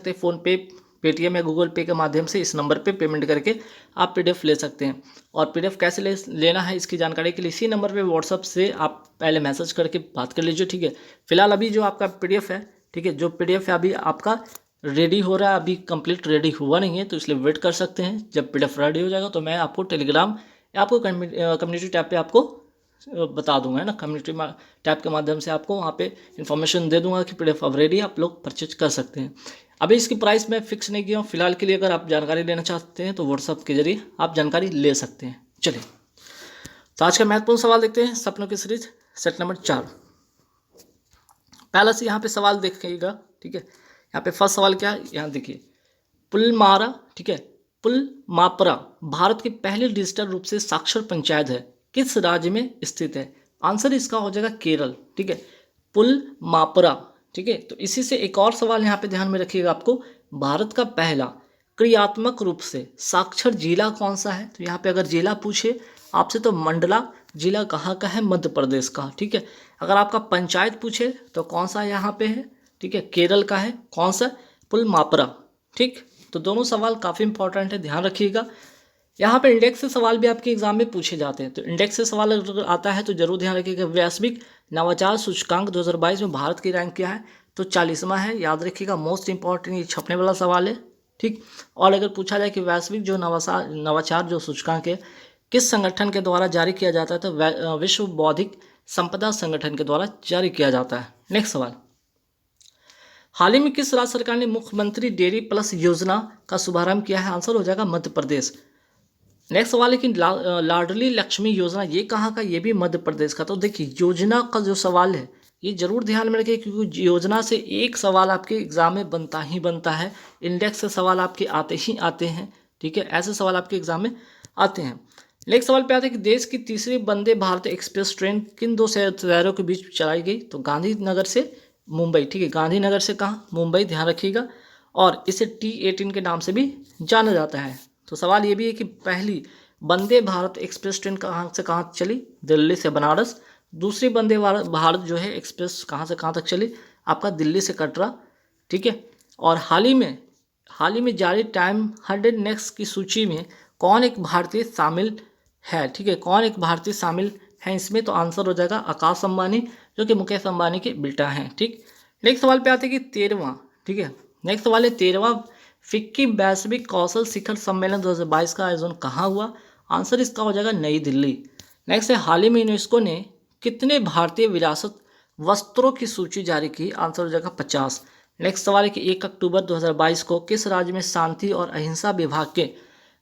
सकते हैं फ़ोन पे, पेटीएम या गूगल पे के माध्यम से इस नंबर पे पेमेंट करके आप पीडीएफ ले सकते हैं। और पीडीएफ कैसे लेना है इसकी जानकारी के लिए इसी नंबर पे व्हाट्सअप से आप पहले मैसेज करके बात कर लीजिए, ठीक है। फिलहाल अभी जो आपका पीडीएफ है, ठीक है, जो पीडीएफ है अभी आपका रेडी हो रहा है, अभी कंप्लीट रेडी हुआ नहीं है, तो इसलिए वेट कर सकते हैं। जब पीडीएफ रेडी हो जाएगा तो मैं आपको टेलीग्राम या आपको कम्युनिटी टैब पे आपको बता दूंगा, है ना। कम्युनिटी टैब के माध्यम से आपको वहाँ पे इन्फॉर्मेशन दे दूंगा कि पीडीएफ अब रेडी, आप लोग परचेज कर सकते हैं। अभी इसकी प्राइस मैं फिक्स नहीं किया हूँ फिलहाल के लिए। अगर आप जानकारी लेना चाहते हैं तो व्हाट्सअप के जरिए आप जानकारी ले सकते हैं। चलिए, तो आज का महत्वपूर्ण सवाल देखते हैं सपनों की सीरीज सेट नंबर 4। पहला से यहाँ पे सवाल देखिएगा, ठीक है। यहाँ पे फर्स्ट सवाल क्या है, यहाँ देखिए, पुलमारा, ठीक है, पुलमापरा भारत की पहली डिजिटल रूप से साक्षर पंचायत है, किस राज्य में स्थित है। आंसर इसका हो जाएगा केरल, ठीक है, पुलमापरा, ठीक है। तो इसी से एक और सवाल यहाँ पे ध्यान में रखिएगा आपको, भारत का पहला क्रियात्मक रूप से साक्षर जिला कौन सा है। तो यहाँ पे अगर जिला पूछे आपसे तो मंडला जिला कहाँ का है, मध्य प्रदेश का, ठीक है। अगर आपका पंचायत पूछे तो कौन सा यहाँ पे है, ठीक है, केरल का है, कौन सा, पुलमापरा, ठीक। तो दोनों सवाल काफ़ी इंपॉर्टेंट है, ध्यान रखिएगा। यहाँ पे इंडेक्स से सवाल भी आपके एग्जाम में पूछे जाते हैं, तो इंडेक्स से सवाल अगर आता है तो जरूर ध्यान रखिएगा। वैश्विक नवाचार सूचकांक 2022 में भारत की रैंक क्या है, तो 40वां है, याद रखिएगा। मोस्ट इंपॉर्टेंट ये छपने वाला सवाल है, ठीक। और अगर पूछा जाए कि वैश्विक जो नवाचार जो सूचकांक है किस संगठन के द्वारा जारी किया जाता है, तो विश्व बौद्धिक संपदा संगठन के द्वारा जारी किया जाता है। नेक्स्ट सवाल, हाल ही में किस राज्य सरकार ने मुख्यमंत्री डेयरी प्लस योजना का शुभारंभ किया है। आंसर हो जाएगा मध्य प्रदेश। नेक्स्ट सवाल है कि लाडली लक्ष्मी योजना ये कहाँ का, ये भी मध्य प्रदेश का। तो देखिए, योजना का जो सवाल है ये जरूर ध्यान में रखिए, क्योंकि योजना से एक सवाल आपके एग्जाम में बनता ही बनता है। इंडेक्स से सवाल आपके आते ही आते हैं, ठीक है, ऐसे सवाल आपके एग्जाम में आते हैं। नेक्स्ट सवाल पे आते हैं कि देश की तीसरी वंदे भारत एक्सप्रेस ट्रेन किन दो शहरों के बीच चलाई गई। तो गांधीनगर से मुंबई, ठीक है, गांधीनगर से कहाँ, मुंबई, ध्यान रखिएगा। और इसे T18 के नाम से भी जाना जाता है। तो सवाल ये भी है कि पहली वंदे भारत एक्सप्रेस ट्रेन कहाँ से कहाँ चली, दिल्ली से बनारस। दूसरी वंदे भारत जो है एक्सप्रेस कहाँ से कहाँ तक चली, आपका दिल्ली से कटरा, ठीक है। और हाल ही में जारी टाइम 100 नेक्स्ट की सूची में कौन एक भारतीय शामिल है, ठीक है, कौन एक भारतीय शामिल है इसमें। तो आंसर हो जाएगा आकाश अंबानी, जो कि मुकेश अंबानी के बेटा हैं, ठीक। नेक्स्ट सवाल पे आते हैं कि 13वां, ठीक है, नेक्स्ट सवाल है 13वां फिक्की वैश्विक कौशल शिखर सम्मेलन 2022 का आयोजन कहाँ हुआ। आंसर इसका हो जाएगा नई दिल्ली। नेक्स्ट है, हाल ही में यूनेस्को ने कितने भारतीय विरासत वस्त्रों की सूची जारी की। आंसर हो जाएगा 50। नेक्स्ट सवाल है कि 1 अक्टूबर 2022 को किस राज्य में शांति और अहिंसा विभाग के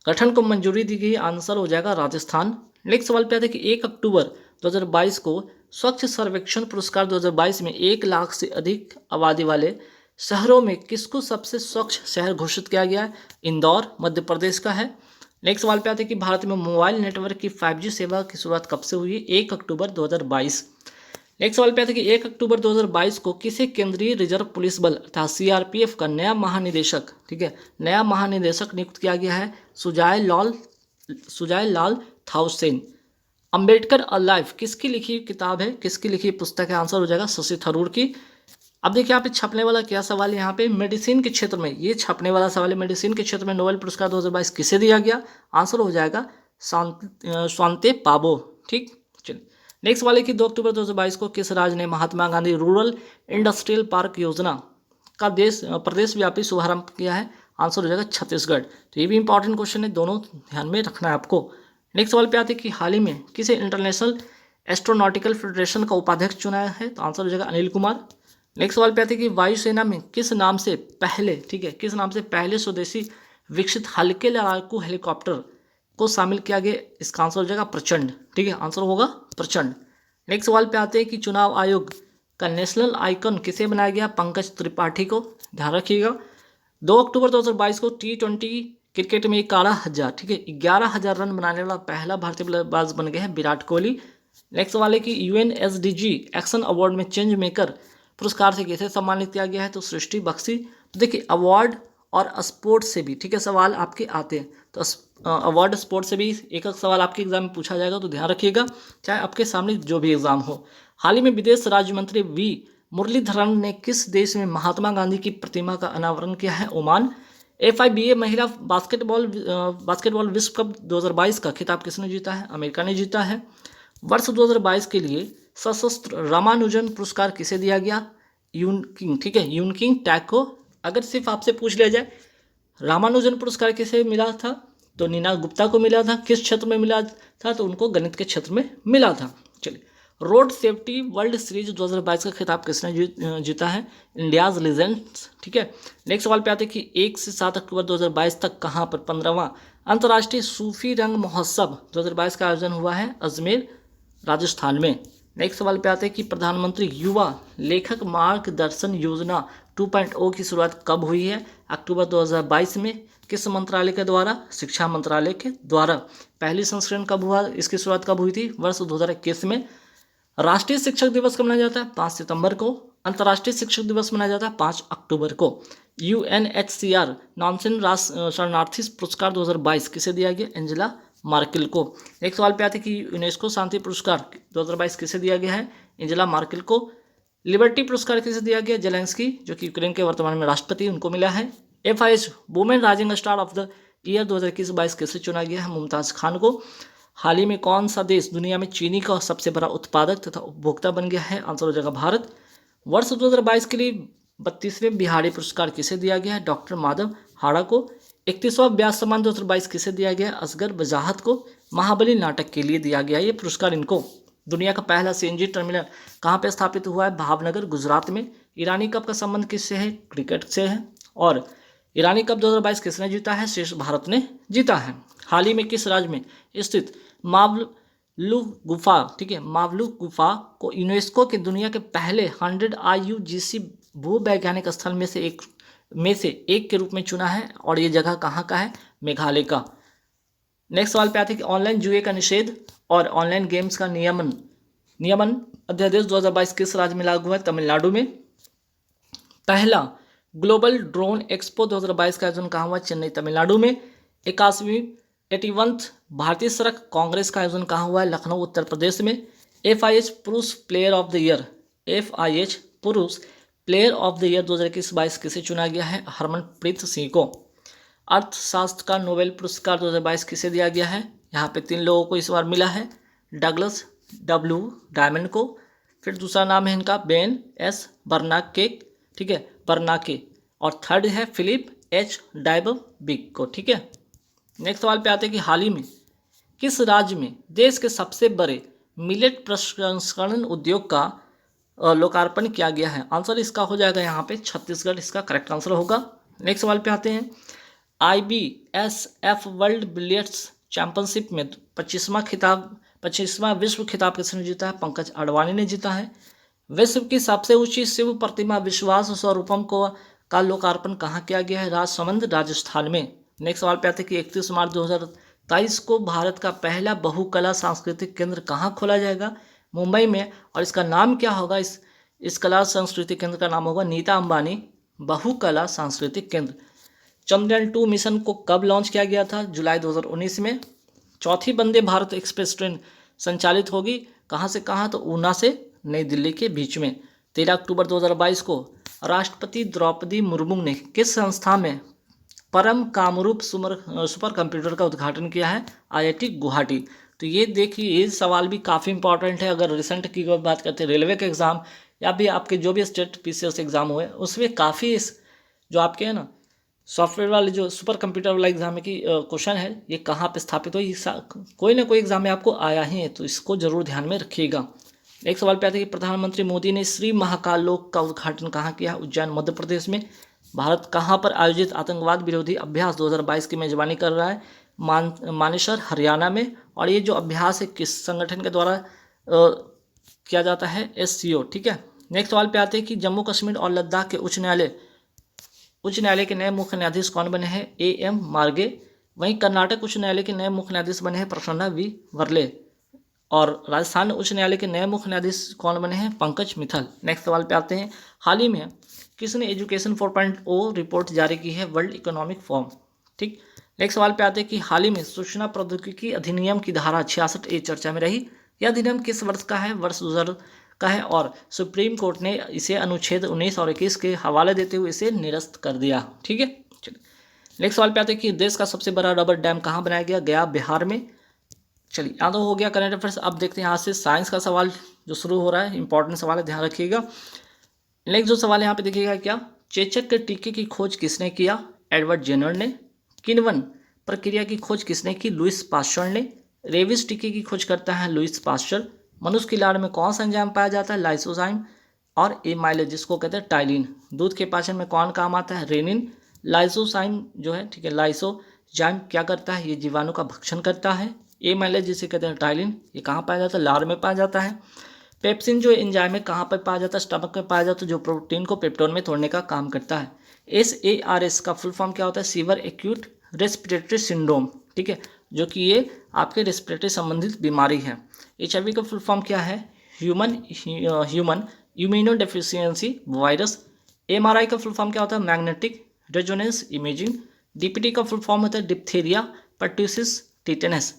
गठन को मंजूरी दी गई। आंसर हो जाएगा राजस्थान। नेक्स्ट सवाल पे आते हैं कि 1 अक्टूबर 2022 को स्वच्छ सर्वेक्षण पुरस्कार 2022 में 1 लाख से अधिक आबादी वाले शहरों में किसको सबसे स्वच्छ शहर घोषित किया गया है। इंदौर मध्य प्रदेश का है। नेक्स्ट सवाल पे आते हैं कि भारत में मोबाइल नेटवर्क की 5G सेवा की शुरुआत कब से हुई है। 1 अक्टूबर 2022। नेक्स्ट सवाल पे आते हैं कि 1 अक्टूबर 2022 को किसे केंद्रीय रिजर्व पुलिस बल अर्थात CRPF का नया महानिदेशक, ठीक है, नया महानिदेशक नियुक्त किया गया है। सुजाय लाल थाउसेन। अंबेडकर अलाइव किसकी लिखी किताब है, किसकी लिखी पुस्तक है। आंसर हो जाएगा शशि थरूर की। अब देखिए यहाँ पे छपने वाला क्या सवाल है, यहाँ पे मेडिसिन के क्षेत्र में ये छपने वाला सवाल है, मेडिसिन के क्षेत्र में नोबेल पुरस्कार 2022 किसे दिया गया। आंसर हो जाएगा स्वांते पाबो, ठीक। चलिए, नेक्स्ट वाले कि 2 अक्टूबर 2022 को किस राज्य ने Mahatma Gandhi rural industrial park योजना का प्रदेश व्यापी शुभारंभ किया है। आंसर हो जाएगा छत्तीसगढ़। तो ये भी इंपॉर्टेंट क्वेश्चन है, दोनों ध्यान में रखना है आपको। नेक्स्ट सवाल पे आते हैं कि हाल ही में किसे इंटरनेशनल एस्ट्रोनॉटिकल फेडरेशन का उपाध्यक्ष चुना है। तो आंसर हो जाएगा अनिल कुमार। नेक्स्ट सवाल पे आते हैं कि वायुसेना में किस नाम से पहले, ठीक है, किस नाम से पहले स्वदेशी विकसित हल्के लड़ाकू हेलीकॉप्टर को शामिल किया गया। इसका आंसर हो जाएगा प्रचंड, ठीक है, आंसर होगा प्रचंड। नेक्स्ट सवाल पे आते हैं कि चुनाव आयोग का नेशनल आइकन किसे बनाया गया। पंकज त्रिपाठी को, ध्यान रखिएगा। 2 अक्टूबर 2022 को T20 क्रिकेट में 11,000, ठीक है, 11,000 रन बनाने वाला पहला भारतीय बल्लेबाज बन गए हैं विराट कोहली। नेक्स्ट सवाल है कि UNSDG एक्शन अवार्ड में चेंज मेकर पुरस्कार से किसे सम्मानित किया गया है। तो सृष्टि बख्शी। तो देखिए, अवार्ड और स्पोर्ट्स से भी, ठीक है, सवाल आपके आते हैं। तो अवार्ड स्पोर्ट्स से भी एक सवाल आपके एग्जाम में पूछा जाएगा, तो ध्यान रखिएगा, चाहे आपके सामने जो भी एग्जाम हो। हाल ही में विदेश राज्य मंत्री V मुरलीधरन ने किस देश में महात्मा गांधी की प्रतिमा का अनावरण किया है? ओमान। FIBA महिला बास्केटबॉल विश्व कप 2022 का खिताब किसने जीता है? अमेरिका ने जीता है। वर्ष 2022 के लिए सशस्त्र रामानुजन पुरस्कार किसे दिया गया? यूनकिंग, ठीक है, यूनकिंग टैग को। अगर सिर्फ आपसे पूछ लिया जाए रामानुजन पुरस्कार किसे मिला था, तो नीना गुप्ता को मिला था। किस क्षेत्र में मिला था? तो उनको गणित के क्षेत्र में मिला था। चलिए, रोड सेफ्टी वर्ल्ड सीरीज 2022 का खिताब किसने जीता है? इंडियाज लीजेंड्स, ठीक है। नेक्स्ट सवाल पे आते हैं कि 1 से 7 अक्टूबर 2022 तक कहाँ पर 15वां अंतर्राष्ट्रीय सूफी रंग महोत्सव 2022 का आयोजन हुआ है? अजमेर, राजस्थान में। नेक्स्ट सवाल पे आते हैं कि प्रधानमंत्री युवा लेखक मार्गदर्शन योजना 2.0 की शुरुआत कब हुई है? अक्टूबर 2022 में। किस मंत्रालय के द्वारा? शिक्षा मंत्रालय के द्वारा। पहली संस्करण कब हुआ? इसकी शुरुआत कब हुई थी? वर्ष 2021 में। राष्ट्रीय शिक्षक दिवस कब मनाया जाता है? 5 सितंबर को। अंतर्राष्ट्रीय शिक्षक दिवस मनाया जाता है 5 अक्टूबर को। UNHCR नॉनसेन शरणार्थी पुरस्कार 2022 किसे दिया गया? एंजेला मार्केल को। एक सवाल पे आते कि यूनेस्को शांति पुरस्कार 2022 किसे दिया गया है? एंजेला मार्केल को। लिबर्टी पुरस्कार किसे दिया गया? जेलेंस्की, जो कि यूक्रेन के वर्तमान में राष्ट्रपति, उनको मिला है। FIH women rising star of the year 2021-22 किसे चुना गया है? मुमताज खान को। हाल ही में कौन सा देश दुनिया में चीनी का सबसे बड़ा उत्पादक तथा उपभोक्ता बन गया है? आंसर हो जाएगा भारत। वर्ष 2022 के लिए 32वें बिहारी पुरस्कार किसे दिया गया है? डॉक्टर माधव हाड़ा को। 31वां व्यास सम्मान 2022 किसे दिया गया? असगर वजाहत को। महाबली नाटक के लिए दिया गया ये पुरस्कार इनको। दुनिया का पहला CNG टर्मिनल कहाँ पे स्थापित हुआ है? भावनगर, गुजरात में। ईरानी कप का संबंध किससे है? क्रिकेट से है। और ईरानी कप 2022 किसने जीता है? शेष भारत ने जीता है। हाल ही में किस राज्य में स्थित मावलू गुफा, ठीक है, मावलू गुफा को यूनेस्को के दुनिया के पहले 100 IUCN भूवैज्ञानिक स्थल में से एक के रूप में चुना है? और ये जगह कहाँ का है? मेघालय का। नेक्स्ट सवाल पे आते हैं कि ऑनलाइन जुए का निषेध और ऑनलाइन गेम्स का नियमन अध्यादेश 2022 किस राज्य में लागू है? तमिलनाडु में। पहला ग्लोबल ड्रोन एक्सपो 2022 का आयोजन कहाँ हुआ? चेन्नई, तमिलनाडु में। 81वां भारतीय सड़क कांग्रेस का आयोजन कहाँ हुआ है? लखनऊ, उत्तर प्रदेश में। FIH पुरुष player of the year, FIH पुरुष प्लेयर ऑफ द ईयर 2021-22 किसे चुना गया है? हरमनप्रीत सिंह को। अर्थशास्त्र का नोबेल पुरस्कार 2022 किसे दिया गया है? यहाँ पे 3 लोगों को इस बार मिला है। डगलस W डायमंड को, फिर दूसरा नाम है इनका बेन S बर्नाके, ठीक है, बर्नाके, और थर्ड है फिलिप H डायबबिक को, ठीक है। नेक्स्ट सवाल पे आते हैं कि हाल ही में किस राज्य में देश के सबसे बड़े मिलेट प्रसंस्करण उद्योग का लोकार्पण किया गया है? आंसर इसका हो जाएगा यहाँ पे छत्तीसगढ़, इसका करेक्ट आंसर होगा। नेक्स्ट सवाल पे आते हैं, IBSF वर्ल्ड बिलियर्ड्स चैंपियनशिप में 25वां विश्व खिताब किसने जीता है? पंकज अडवाणी ने जीता है। विश्व की सबसे ऊंची शिव प्रतिमा विश्वास स्वरूपम का लोकार्पण कहाँ किया गया है? राजसमंद, राजस्थान में। नेक्स्ट सवाल पे आते हैं कि 31 मार्च 2023 को भारत का पहला बहुकला सांस्कृतिक केंद्र कहाँ खोला जाएगा? मुंबई में। और इसका नाम क्या होगा? इस कला सांस्कृतिक केंद्र का नाम होगा नीता अंबानी बहुकला सांस्कृतिक केंद्र। चंद्रयान 2 मिशन को कब लॉन्च किया गया था? जुलाई 2019 में। चौथी वंदे भारत एक्सप्रेस ट्रेन संचालित होगी कहाँ से कहाँ? तो ऊना से नई दिल्ली के बीच में। 13 अक्टूबर 2022 को राष्ट्रपति द्रौपदी मुर्मू ने किस संस्था में परम कामरूप सुपर कंप्यूटर का उद्घाटन किया है? IIT गुवाहाटी। तो ये देखिए, ये सवाल भी काफ़ी इंपॉर्टेंट है। अगर रिसेंट की बात करते हैं, रेलवे के एग्ज़ाम या भी आपके जो भी स्टेट PCS एग्ज़ाम हुए, उसमें काफ़ी जो आपके है ना सॉफ्टवेयर वाले जो सुपर कंप्यूटर वाला एग्जाम की क्वेश्चन है, ये कहाँ पे स्थापित हो, कोई ना कोई एग्जाम में आपको आया ही है, तो इसको जरूर ध्यान में रखिएगा। एक सवाल पे आता है कि प्रधानमंत्री मोदी ने श्री महाकाल लोक का उद्घाटन कहाँ किया? उज्जैन, मध्य प्रदेश में। भारत कहाँ पर आयोजित आतंकवाद विरोधी अभ्यास 2022 की मेजबानी कर रहा है? मानेसर, हरियाणा में। और ये जो अभ्यास है किस संगठन के द्वारा किया जाता है? SCO, ठीक है। नेक्स्ट सवाल पे आते हैं कि जम्मू कश्मीर और लद्दाख के उच्च न्यायालय के नए मुख्य न्यायाधीश कौन बने हैं? AM मार्गे। वहीं कर्नाटक उच्च न्यायालय के नए मुख्य न्यायाधीश बने हैं प्रसन्ना V वर्ले। और राजस्थान उच्च न्यायालय के नए मुख्य न्यायाधीश कौन बने हैं? पंकज मित्तल। नेक्स्ट सवाल पे आते हैं, हाल ही में किसने एजुकेशन 4.0 रिपोर्ट जारी की है? वर्ल्ड इकोनॉमिक फोरम, ठीक। नेक्स्ट सवाल पे आते हैं कि हाल ही में सूचना प्रौद्योगिकी अधिनियम की धारा 66A चर्चा में रही। यह अधिनियम किस वर्ष का है? वर्ष का है और सुप्रीम कोर्ट ने इसे अनुच्छेद 19 और 21 के हवाले देते हुए इसे निरस्त कर दिया। ठीक है, चलिए नेक्स्ट सवाल पे आते हैं कि देश का सबसे बड़ा रबर डैम कहाँ बनाया गया? गया बिहार में। चलिए यहाँ तो हो गया करंट अफेयर्स। अब देखते हैं यहाँ से साइंस का सवाल जो शुरू हो रहा है, इंपॉर्टेंट सवाल है, ध्यान रखिएगा। नेक्स्ट जो सवाल यहाँ पे देखिएगा क्या, चेचक के टीके की खोज किसने किया? एडवर्ड जेनर ने। किण्वन प्रक्रिया की खोज किसने की? लुईस पास्चर ने। रेबीज टीके की खोज करता है लुईस पास्चर। मनुष्य की लाड़ में कौन सा एंजाइम पाया जाता है? लाइसोजाइम। और एमाइलेज जिसको कहते हैं टाइलिन। दूध के पाचन में कौन काम आता है? रेनिन। लाइसोजाइम जो है, ठीक है, लाइसोजाइम क्या करता है? ये जीवाणु का भक्षण करता है। एमाइलेज जिसे कहते हैं टाइलिन, ये कहाँ पाया जाता है? लार में पाया जाता है। पेप्सिन जो एंजाइम है कहाँ पर पाया जाता है? स्टमक में पाया जाता है, जो प्रोटीन को पेप्टोन में तोड़ने का काम करता है। SARS का फुल फॉर्म क्या होता है? सीवर एक्यूट रेस्पिरेटरी सिंड्रोम, ठीक है, जो कि ये आपके रेस्पिरेटरी संबंधित बीमारी है। HIV का फुल फॉर्म क्या है? Human immunodeficiency virus. MRI का फुल फॉर्म क्या होता है? Magnetic resonance imaging. DPT का फुल फॉर्म होता है डिप्थीरिया पर्ट्यूसिस टिटेनस।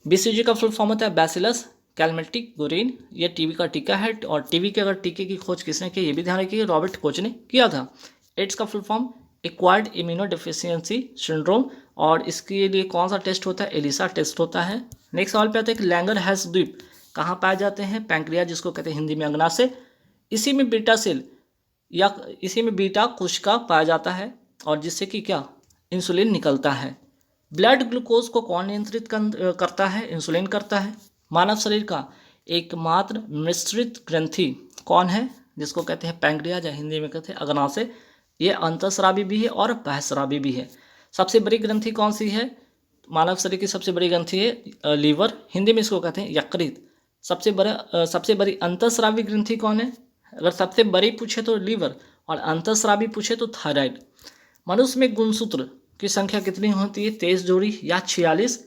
BCG का फुल फॉर्म होता है बैसिलस कैलमेटिक गुरीन। ये टीबी का टीका है और टीबी के अगर टीके की खोज किसने की, ये भी ध्यान रखिए, रॉबर्ट कोच ने किया था। एड्स का full form acquired immunodeficiency syndrome, और इसके लिए कौन सा टेस्ट होता है? एलिसा टेस्ट होता है। नेक्स्ट सवाल पे आते हैं कि लैंगरहैंस द्वीप कहाँ पाए जाते हैं? पैंक्रिया जिसको कहते हैं हिंदी में अंगनाशय। इसी में बीटा सेल या इसी में बीटा कोशिका पाया जाता है और जिससे कि क्या, इंसुलिन निकलता है। ब्लड ग्लूकोज को कौन नियंत्रित करता है? इंसुलिन करता है। मानव शरीर का एकमात्र मिश्रित ग्रंथि कौन है? जिसको कहते हैं पैंक्रिया या हिंदी में कहते हैं अग्नाशय। ये अंतःस्रावी भी है और बहिःस्रावी भी है। सबसे बड़ी ग्रंथि कौन सी है? मानव शरीर की सबसे बड़ी ग्रंथि है लीवर, हिंदी में इसको कहते हैं यकृत। सबसे बड़ी अंतःस्रावी ग्रंथि कौन है? अगर सबसे बड़ी पूछे तो लीवर और अंतःस्रावी पूछे तो थायराइड। मनुष्य में गुणसूत्र की संख्या कितनी होती है? 23 जोड़ी या 46।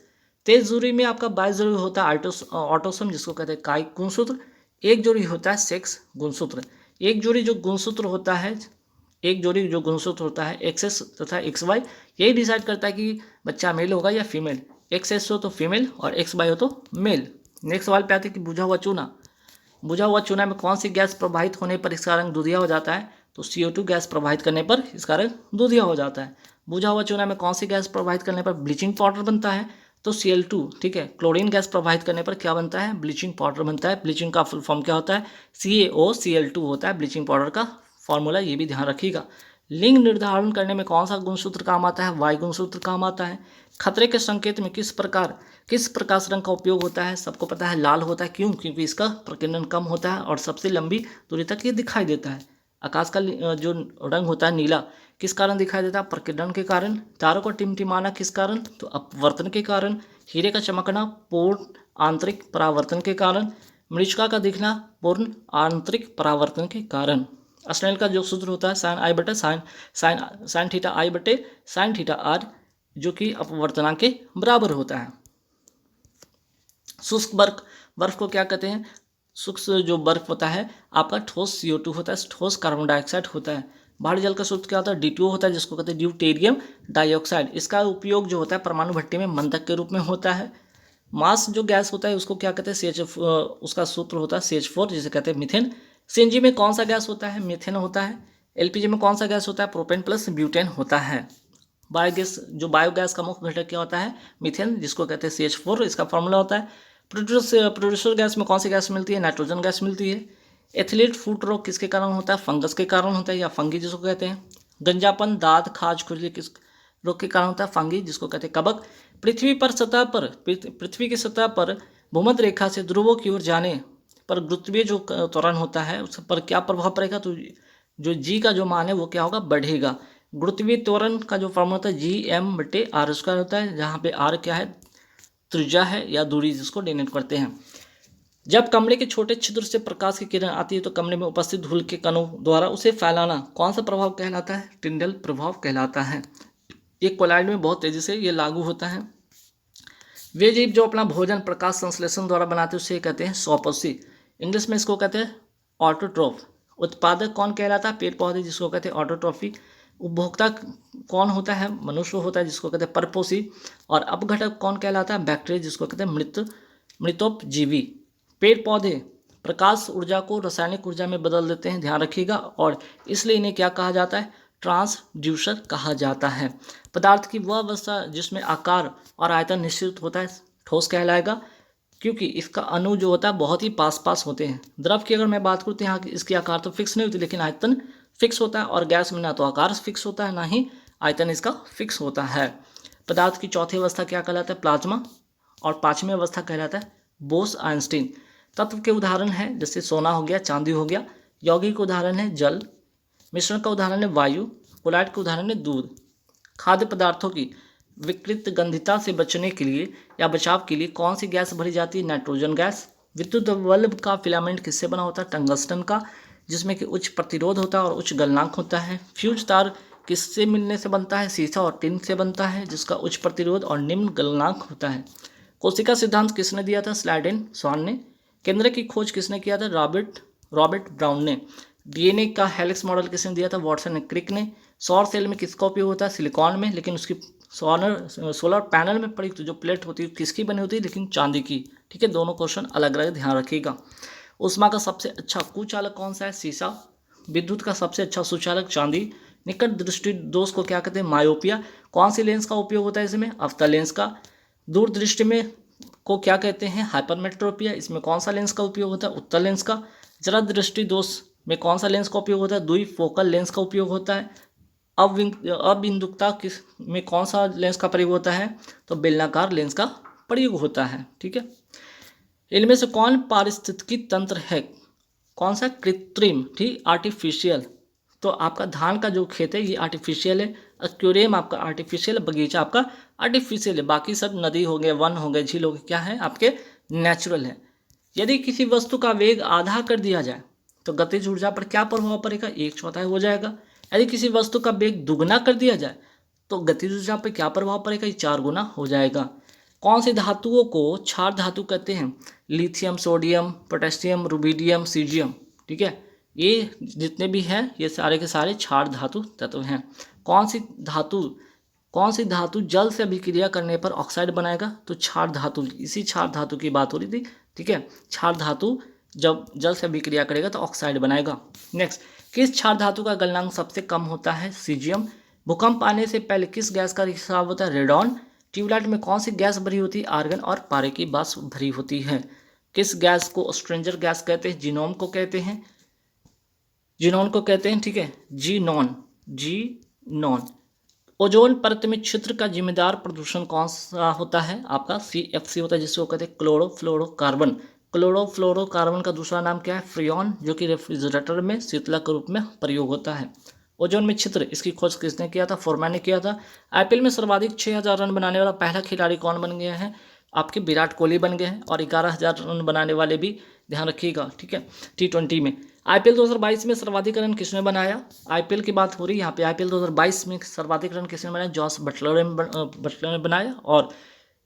23 जोड़ी में आपका 22 जोड़ी होता है ऑटोसोम जिसको कहते हैं कायिक गुणसूत्र। एक जोड़ी होता है सेक्स गुणसूत्र। एक जोड़ी जो गुणसूत्र होता है एक्सएस तथा XY, यही डिसाइड करता है कि बच्चा मेल होगा या फीमेल। XS हो तो फीमेल और XY हो तो मेल। नेक्स्ट सवाल पे आते हैं कि बुझा हुआ चूना में कौन सी गैस प्रवाहित होने पर इसका रंग दूधिया हो जाता है? तो CO2 गैस प्रवाहित करने पर इसका रंग दूधिया हो जाता है। बुझा हुआ चूना में कौन सी गैस प्रवाहित करने पर ब्लीचिंग पाउडर बनता है? तो Cl2, ठीक है। क्लोरीन गैस प्रवाहित करने पर क्या बनता है? ब्लीचिंग पाउडर बनता है। ब्लीचिंग का फुल फॉर्म क्या होता है? CaOCl2 होता है ब्लीचिंग पाउडर का फॉर्मूला, ये भी ध्यान रखिएगा। लिंग निर्धारण करने में कौन सा गुणसूत्र काम आता है? वाई गुणसूत्र काम आता है। खतरे के संकेत में किस प्रकाश रंग का उपयोग होता है? सबको पता है लाल होता है। क्यों? क्योंकि इसका प्रकीर्णन कम होता है और सबसे लंबी दूरी तक ये दिखाई देता है। आकाश का जो रंग होता है नीला, किस कारण दिखाई देता है? प्रकीर्णन के कारण। तारों को टिमटिमाना किस कारण? तो अपवर्तन के कारण। हीरे का चमकना पूर्ण आंतरिक परावर्तन के कारण। मृचिका का दिखना पूर्ण आंतरिक परावर्तन के कारण। स्नेल का जो सूत्र होता है साइन आई बटे साइन थीटा आई बटे साइन थीटा आर, जो कि अपवर्तनांक के बराबर होता है। शुष्क बर्फ को क्या कहते हैं? शुष्क जो बर्फ होता है आपका ठोस CO2 होता है, ठोस कार्बन डाइऑक्साइड होता है। भारी जल का सूत्र क्या होता है? D2O होता है, जिसको कहते हैं ड्यूटेरियम डाइऑक्साइड। इसका उपयोग जो होता है परमाणु भट्टी में मंदक के रूप में होता है। मास जो गैस होता है उसको क्या कहते हैं? उसका सूत्र होता है CH4, जिसे कहते हैं मीथेन। CNG में कौन सा गैस होता है? मीथेन होता है। LPG में कौन सा गैस होता है? प्रोपेन प्लस ब्यूटेन होता है। बायोगैस का मुख्य घटक क्या होता है? मीथेन, जिसको कहते हैं CH4, इसका फॉर्मूला होता है। प्रोड्यूसर गैस में कौन सी गैस मिलती है? नाइट्रोजन गैस मिलती है। एथलीट फुट रोग किसके कारण होता है? फंगस के कारण होता है या फंगी जिसको कहते हैं। गंजापन, दाद, खाज, खुजली किस रोग के कारण होता है? फंगी, जिसको कहते हैं कबक। पृथ्वी की सतह पर भूमध्य रेखा से ध्रुवों की ओर जाने पर गुरुत्वीय जो त्वरण होता है उस पर क्या प्रभाव पड़ेगा? तो जो G का जो मान है वो क्या होगा? बढ़ेगा। गुरुत्वीय त्वरण का जो फॉर्मूला होता है Gm/r² होता है, जहाँ पे R क्या है? त्रिज्या है या दूरी, जिसको डिनोट करते हैं। जब कमरे के छोटे छिद्र से प्रकाश की किरण आती है तो कमरे में उपस्थित धूल के कणों द्वारा उसे फैलाना कौन सा प्रभाव कहलाता है? टिंडल प्रभाव कहलाता है। एक कोलाइड में बहुत तेजी से ये लागू होता है। वे जीव जो अपना भोजन प्रकाश संश्लेषण द्वारा बनाते हैं उसे कहते हैं स्वपोषी। इंग्लिश में इसको कहते हैं ऑटोट्रोफ। उत्पादक कौन कहलाता है? पेड़ पौधे, जिसको कहते हैं ऑटोट्रॉफी। उपभोक्ता कौन होता है? मनुष्य होता है, जिसको कहते हैं परपोषी। और अपघटक कौन कहलाता है? बैक्टीरिया, जिसको कहते हैं मृतोपजीवी। पेड़ पौधे प्रकाश ऊर्जा को रासायनिक ऊर्जा में बदल देते हैं, ध्यान रखिएगा, और इसलिए इन्हें क्या कहा जाता है, ट्रांसड्यूसर कहा जाता है। पदार्थ की वह अवस्था जिसमें आकार और आयतन निश्चित होता है ठोस कहलाएगा, क्योंकि इसका अणु जो होता है बहुत ही पास पास होते हैं। द्रव की अगर मैं बात करूँ तो यहाँ इसकी आकार तो फिक्स नहीं होती, लेकिन आयतन फिक्स होता है, और गैस में ना तो आकार फिक्स होता है ना ही आयतन इसका फिक्स होता है। पदार्थ की चौथी अवस्था क्या कहलाता है, प्लाज्मा, और पांचवी अवस्था कहलाता है बोस-आइंस्टीन। तत्व के उदाहरण हैं जैसे सोना हो गया, चांदी हो गया। यौगिक उदाहरण है जल, मिश्रण का उदाहरण है वायु, कोलाइड का उदाहरण है दूध। खाद्य पदार्थों की विकृत गंधिता से बचने के लिए या बचाव के लिए कौन सी गैस भरी जाती है, नाइट्रोजन गैस। विद्युत बल्ब का फिलामेंट किससे बना होता है, टंगस्टन का, जिसमें कि उच्च प्रतिरोध होता है और उच्च गलनांक होता है। फ्यूज तार किससे मिलने से बनता है, शीशा और टिन से बनता है, जिसका उच्च प्रतिरोध और निम्न गलनांक होता है। कोशिका सिद्धांत किसने दिया था, स्लाइडेन स्वान ने। केंद्र की खोज किसने किया था, रॉबर्ट ब्राउन ने। डीएनए का हेलिक्स मॉडल किसने दिया था, वॉटसन एंड क्रिक ने। सौर सेल में किसका उपयोग होता है, सिलिकॉन में, लेकिन उसकी सोलर पैनल में प्रयुक्त जो प्लेट होती है किसकी बनी होती है, लेकिन चांदी की। ठीक है, दोनों क्वेश्चन अलग अलग, ध्यान रखिएगा। उष्मा का सबसे अच्छा कुचालक कौन सा है, शीशा। विद्युत का सबसे अच्छा सुचालक चांदी। निकट दृष्टि दोष को क्या कहते हैं, मायोपिया। कौन सी लेंस का उपयोग होता है इसमें, अवतल लेंस का। दूरदृष्टि में को क्या कहते हैं, हाइपरमेट्रोपिया। इसमें कौन सा लेंस का उपयोग होता है, उत्तल लेंस का। जरा दृष्टि दोष में कौन सा लेंस का उपयोग होता है, द्विफोकल लेंस का उपयोग होता है। अबिंदुकता किस में कौन सा लेंस का प्रयोग होता है, तो बेलनाकार लेंस का प्रयोग होता है। ठीक है, इनमें से कौन पारिस्थितिकी तंत्र है, कौन सा कृत्रिम, ठीक, आर्टिफिशियल। तो आपका धान का जो खेत है ये आर्टिफिशियल है, एक्वेरियम आपका आर्टिफिशियल, बगीचा आपका आर्टिफिशियल है, बाकी सब नदी हो गए, वन हो गए, झील हो गए, क्या है आपके नेचुरल है। यदि किसी वस्तु का वेग आधा कर दिया जाए तो गतिज ऊर्जा पर क्या प्रभाव पड़ेगा, 1/4 हो जाएगा। यदि किसी वस्तु का वेग दुगना कर दिया जाए तो गतिज ऊर्जा पर क्या प्रभाव पड़ेगा, ये 4 गुना हो जाएगा। कौन सी धातुओं को क्षार धातु कहते हैं, lithium, sodium, potassium, rubidium, caesium. ठीक है, ये जितने भी हैं ये सारे के सारे क्षार धातु तत्व हैं। कौन सी धातु जल से अभिक्रिया करने पर ऑक्साइड बनाएगा, तो क्षार धातु, इसी क्षार धातु की बात हो रही थी। ठीक है, क्षार धातु जब जल से अभिक्रिया करेगा तो ऑक्साइड बनाएगा। नेक्स्ट, किस क्षार धातु का गलनांक सबसे कम होता है, सीजियम। भूकंप आने से पहले किस गैस का रिसाव होता है, रेडॉन। ट्यूबलाइट में कौन सी गैस भरी होती है, आर्गन और पारे की वाष्प भरी होती है। किस गैस को स्ट्रेंजर गैस कहते हैं, जीनोन को कहते हैं, ठीक है, जीनॉन। ओजोन परत में छिद्र का जिम्मेदार प्रदूषण कौन सा होता है, आपका CFC होता है, जिसको कहते हैं क्लोरोफ्लोरोकार्बन। क्लोरोफ्लोरोकार्बन का दूसरा नाम क्या है, फ्रियॉन, जो कि रेफ्रिजरेटर में शीतलक के रूप में प्रयोग होता है। ओजोन में छिद्र, इसकी खोज किसने किया था, फोरमैन ने किया था। IPL में सर्वाधिक 6000 रन बनाने वाला पहला खिलाड़ी कौन बन गया है, आपके विराट कोहली बन गए हैं, और 11000 रन बनाने वाले भी, ध्यान रखिएगा। ठीक है, T20 में। IPL 2022 में सर्वाधिक रन किसने बनाया, IPL की बात हो रही है यहाँ पे। IPL 2022 में सर्वाधिक रन किसने बनाया, जॉस बटलर ने बनाया, और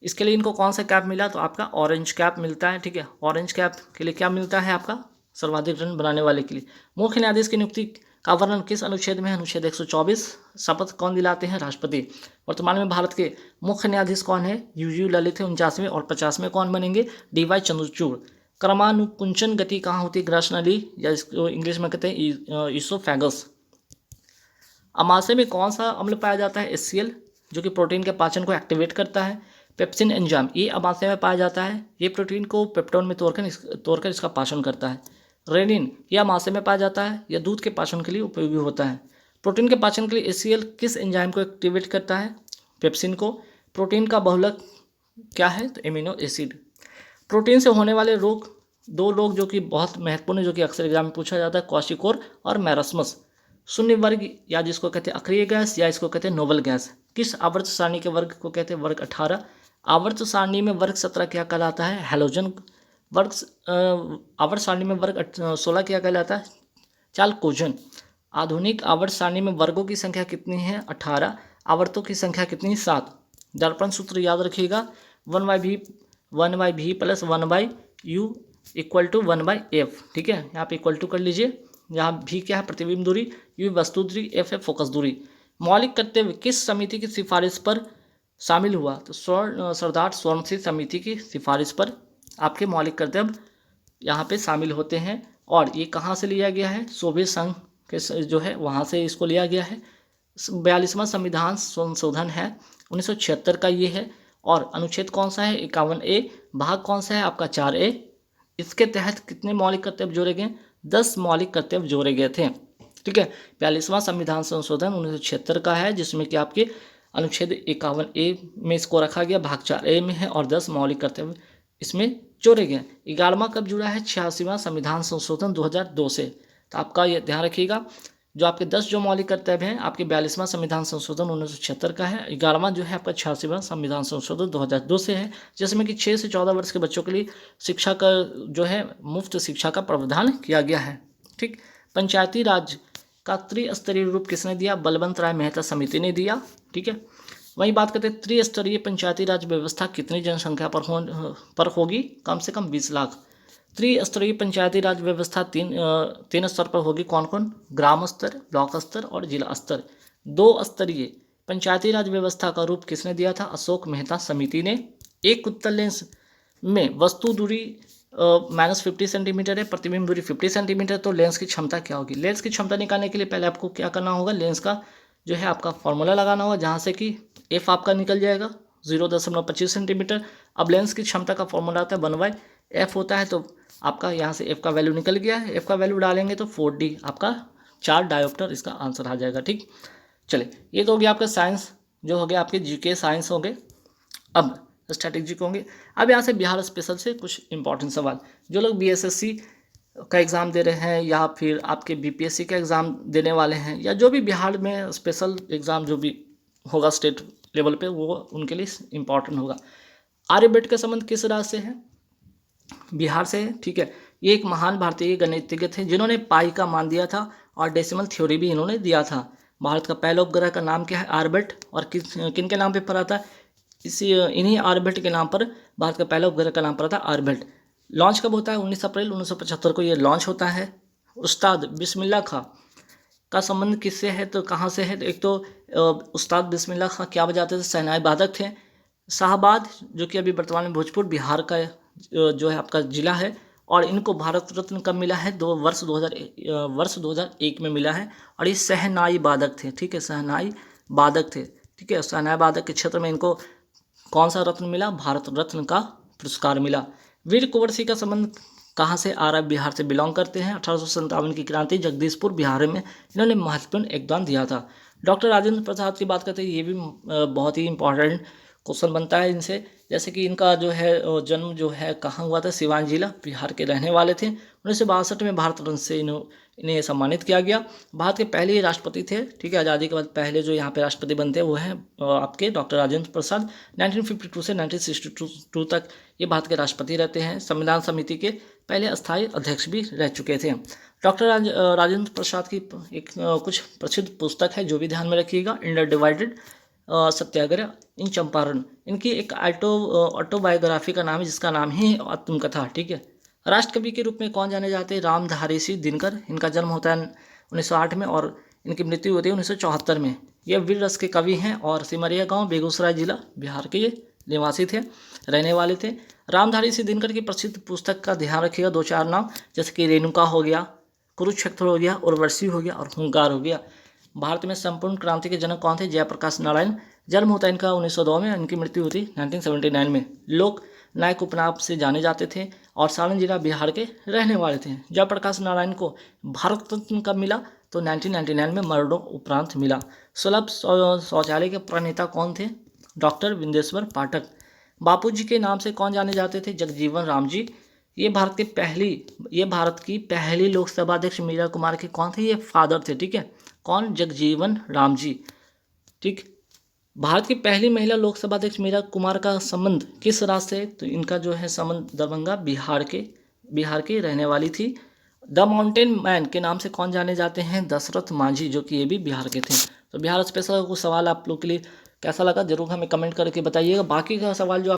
इसके लिए इनको कौन सा कैप मिला, तो आपका ऑरेंज कैप मिलता है। ठीक है, ऑरेंज कैप के लिए क्या मिलता है, आपका सर्वाधिक रन बनाने वाले के लिए। मुख्य न्यायाधीश की नियुक्ति का वर्णन किस अनुच्छेद में है, अनुच्छेद 124। शपथ कौन दिलाते हैं, राष्ट्रपति। वर्तमान में भारत के मुख्य न्यायाधीश कौन है, UU ललित है 49वें, और 50वें कौन बनेंगे, DY चंद्रचूड़। क्रमानुकुंचन गति कहाँ होती है, ग्रास नली, या इसको इंग्लिश में कहते हैं ईसोफेगस। अमाशय में कौन सा अम्ल पाया जाता है, HCl, जो कि प्रोटीन के पाचन को एक्टिवेट करता है। पेप्सिन एंजाइम, ये अमाशय में पाया जाता है, ये प्रोटीन को पेप्टोन में तोड़कर इसका पाचन करता है। रेनिन, यह अमाशय में पाया जाता है, यह दूध के पाचन के लिए उपयोगी होता है। प्रोटीन के पाचन के लिए HCl किस एंजाइम को एक्टिवेट करता है, पेप्सिन को। प्रोटीन का बहुलक क्या है, तो एमिनो एसिड। प्रोटीन से होने वाले रोग, 2 रोग जो कि बहुत महत्वपूर्ण है, जो कि अक्सर एग्जाम में पूछा जाता है, क्वाशिकोर और मैरस्मस। शून्य वर्ग, या जिसको कहते हैं अक्रिय गैस, या इसको कहते हैं नोबल गैस, किस आवर्त सारणी के वर्ग को कहते हैं, वर्ग 18। आवर्त सारणी में वर्ग 17 क्या कहलाता है, हैलोजन। आवर्त सारणी में वर्ग 16 क्या कहलाता है, चालकोजन। आधुनिक आवर्त सारणी में वर्गों की संख्या कितनी है, 18। आवर्तों की संख्या कितनी, 7। दर्पण सूत्र याद रखिएगा, 1/v plus 1/u equal to 1/f। ठीक है, यहाँ पे इक्वल टू कर लीजिए। यहाँ भी क्या है, प्रतिबिंब दूरी, u वस्तु दूरी, f है फोकस दूरी। मौलिक कर्तव्य किस समिति की सिफारिश पर शामिल हुआ, तो सरदार सोरमसी समिति की सिफारिश पर आपके मौलिक कर्तव्य यहाँ पे शामिल होते हैं। और ये कहाँ से लिया गया है? सोवियत संघ के जो है वहाँ से इसको लिया गया है। 42वां संविधान संशोधन है 1976 का ये है। और अनुच्छेद कौन सा है? 51A। भाग कौन सा है आपका? 4A। इसके तहत कितने मौलिक कर्तव्य जोड़े गए? 10 मौलिक कर्तव्य जोड़े गए थे। ठीक है, 42वां संविधान संशोधन 1976 का है, जिसमें कि आपके अनुच्छेद 51A में इसको रखा गया, भाग 4A में है, और 10 मौलिक कर्तव्य इसमें जोड़े गए। 11वां कब जुड़ा है? 86वां संविधान संशोधन 2002 से। तो आपका ये ध्यान रखिएगा, जो आपके 10 जो मौलिक कर्तव्य हैं आपके 42वां संविधान संशोधन 1976 का है। 11वां जो है आपका 86वां संविधान संशोधन 2002 से है, जिसमें कि 6 से 14 वर्ष के बच्चों के लिए शिक्षा का जो है मुफ्त शिक्षा का प्रावधान किया गया है। ठीक, पंचायती राज का त्रिस्तरीय रूप किसने दिया? बलवंत राय मेहता समिति ने दिया। ठीक है, वही बात करते हैं त्रिस्तरीय पंचायती राज व्यवस्था कितनी जनसंख्या पर होगी? कम से कम 20 लाख। त्रिस्तरीय पंचायती राज व्यवस्था तीन स्तर पर होगी। कौन कौन? ग्राम स्तर, ब्लॉक स्तर और जिला स्तर। 2 स्तरीय पंचायती राज व्यवस्था का रूप किसने दिया था? अशोक मेहता समिति ने। एक उत्तल लेंस में वस्तु दूरी -50 सेंटीमीटर है, प्रतिबिंब दूरी 50 सेंटीमीटर, तो लेंस की क्षमता क्या होगी? लेंस की क्षमता निकालने के लिए पहले आपको क्या करना होगा? लेंस का जो है आपका फॉर्मूला लगाना होगा, जहाँ से कि एफ आपका निकल जाएगा 0.25 सेंटीमीटर। अब लेंस की क्षमता का फॉर्मूला आता है 1/f होता है, तो आपका यहाँ से f का वैल्यू निकल गया है। f का वैल्यू डालेंगे तो 4D आपका 4 डायोप्टर इसका आंसर आ जाएगा। ठीक, चलिए ये तो हो गया आपका साइंस, जो हो गया आपके जीके साइंस हो गए। अब स्ट्रैटेजिक होंगे। अब यहाँ से बिहार स्पेशल से कुछ इंपॉर्टेंट सवाल, जो लोग BSSC का एग्ज़ाम दे रहे हैं या फिर आपके BPSC का एग्ज़ाम देने वाले हैं, या जो भी बिहार में स्पेशल एग्ज़ाम जो भी होगा स्टेट लेवल पे, वो उनके लिए इम्पॉर्टेंट होगा। आर्यभट्ट का संबंध किस राज्य से है? बिहार से है। ठीक है, ये एक महान भारतीय गणितज्ञ थे जिन्होंने पाई का मान दिया था और डेसिमल थ्योरी भी इन्होंने दिया था। भारत का पहला उपग्रह का नाम क्या है? आर्यभट्ट। और किन के नाम पे पड़ा था? इन्हीं आर्यभट्ट के नाम पर भारत का पहला उपग्रह का नाम पड़ा था आर्यभट्ट। लॉन्च कब होता है? 19 अप्रैल 1975 को ये लॉन्च होता है। उस्ताद बिस्मिल्लाह खां का संबंध किससे है? तो कहाँ से है? तो एक तो उस्ताद बिस्मिल्लाह खां क्या बजाते थे? शहनाई वादक थे। शाहबाद, जो कि अभी वर्तमान में भोजपुर बिहार का जो है आपका जिला है, और इनको भारत रत्न कब मिला है? वर्ष 2001 में मिला है। और ये शहनाई वादक थे। ठीक है, शहनाई वादक थे। ठीक है, शहनाई वादक के क्षेत्र में इनको कौन सा रत्न मिला? भारत रत्न का पुरस्कार मिला। वीर कुंवर सिंह का संबंध कहाँ से आ रहा है? बिहार से बिलोंग करते हैं। 1857 की क्रांति जगदीशपुर बिहार में इन्होंने महत्वपूर्ण योगदान दिया था। डॉक्टर राजेंद्र प्रसाद की बात करते हैं, ये भी बहुत ही इंपॉर्टेंट क्वेश्चन बनता है इनसे। जैसे कि इनका जो है जन्म जो है कहाँ हुआ था? सिवान जिला, बिहार के रहने वाले थे। 1962 में भारत रत्न से इन्हें सम्मानित किया गया। भारत के पहले राष्ट्रपति थे। ठीक है, आज़ादी के बाद पहले जो यहाँ पे राष्ट्रपति बनते हैं वो हैं आपके डॉक्टर राजेंद्र प्रसाद। 1952 से 1962 तक ये भारत के राष्ट्रपति रहते हैं। संविधान समिति के पहले अस्थायी अध्यक्ष भी रह चुके थे। डॉक्टर राजेंद्र प्रसाद की एक कुछ प्रसिद्ध पुस्तक है, जो भी ध्यान में रखिएगा, इंडिया डिवाइडेड, सत्याग्रह इन चंपारण। इनकी एक ऑटोबायोग्राफी का नाम है, जिसका नाम ही आत्मकथा। ठीक है, राष्ट्रकवि के रूप में कौन जाने जाते हैं? रामधारी सिंह दिनकर। इनका जन्म होता है 1908 में और इनकी मृत्यु होती है 1974 में। ये वीर रस के कवि हैं और सिमरिया गांव, बेगूसराय जिला, बिहार के ये निवासी थे, रहने वाले थे। रामधारी सिंह दिनकर की प्रसिद्ध पुस्तक का ध्यान रखिएगा, 2-4 नाम, जैसे कि रेणुका हो गया, कुरुक्षेत्र हो गया, उर्वशी हो गया और हुंकार हो गया। भारत में संपूर्ण क्रांति के जनक कौन थे? जयप्रकाश नारायण। जन्म होता है इनका 1902 में, इनकी मृत्यु होती 1979 में। लोक नायक उपनाम से जाने जाते थे और सारण जिला बिहार के रहने वाले थे। जयप्रकाश नारायण को भारत रत्न कब मिला? तो 1999 में मरणों उपरांत मिला। सुलभ शौचालय के प्रणेता कौन थे? डॉक्टर विंदेश्वर पाठक। बापूजी के नाम से कौन जाने जाते थे? जगजीवन राम जी। ये भारत की पहली लोकसभा अध्यक्ष मीरा कुमार के कौन थे? ये फादर थे। ठीक है, कौन? जगजीवन राम जी। ठीक, भारत की पहली महिला लोकसभा अध्यक्ष मीरा कुमार का संबंध किस राज्य से? तो इनका जो है संबंध दरभंगा, बिहार के रहने वाली थी। द माउंटेन मैन के नाम से कौन जाने जाते हैं? दशरथ मांझी, जो कि ये भी बिहार के थे। तो बिहार स्पेशल का कुछ सवाल आप लोग के लिए कैसा लगा जरूर हमें कमेंट करके बताइएगा। बाकी का सवाल जो